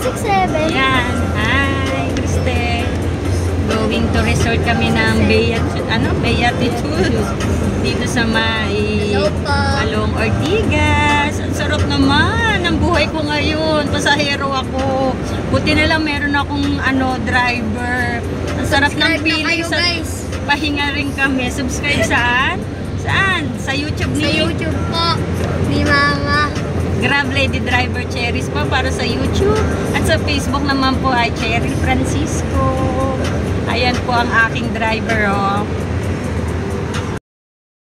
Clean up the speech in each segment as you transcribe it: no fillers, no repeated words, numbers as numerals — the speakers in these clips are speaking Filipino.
6'7". Yan. Hi, Kriste. Going to resort kami ng Beatitude. Dito sa may Along Ortigas. Ang sarap naman ang buhay ko ngayon. Pasahero ako. Buti na lang meron akong driver. Ang sarap ng feeling sa pahinga rin kami. Subscribe saan? Saan? Sa YouTube Sa YouTube po ni Mama. Grab Lady Driver Cherries po para sa YouTube. At sa Facebook naman po ay Cheryl Francisco. Ayan po ang aking driver, oh.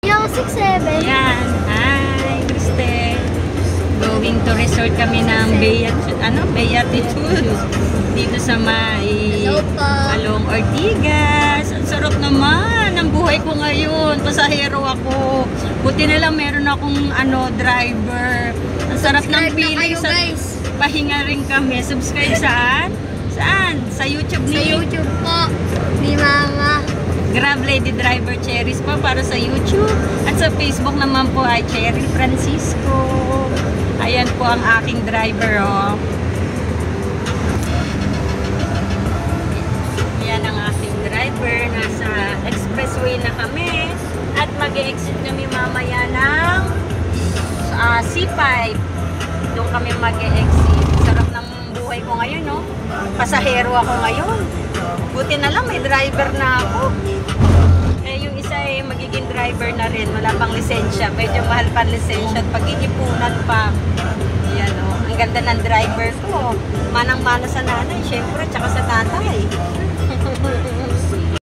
Yung 6'7". Ayan. Hi, Kriste. Going to resort kami ng Beatitude. Dito sa may Along Ortigas. Ang sarap naman ang buhay ko ngayon. Pasahero ako. Buti na lang meron akong driver. Ang sarap ng feeling sa pahinga rin kami. Subscribe saan? Saan? Sa YouTube Sa YouTube po ni Mama. Grab Lady Driver Cherries po para sa YouTube. At sa Facebook naman po ay Cheryl Francisco. Ayan po ang aking driver, oh. Ayan ang aking driver. Nasa expressway na kami. At mag-exit kami mamaya ng C5. Doon kami mag-exit. Sarap ng buhay ko ngayon, no? Pasahero ako ngayon. Buti na lang may driver na ako. Yung isa ay magiging driver na rin. Wala pang lisensya. Medyo mahal pa lisensya. At pag-iipunan pa. Ayan, oh. Ang ganda ng driver ko. Manang-mana sa nanay, syempre, tsaka sa tatay.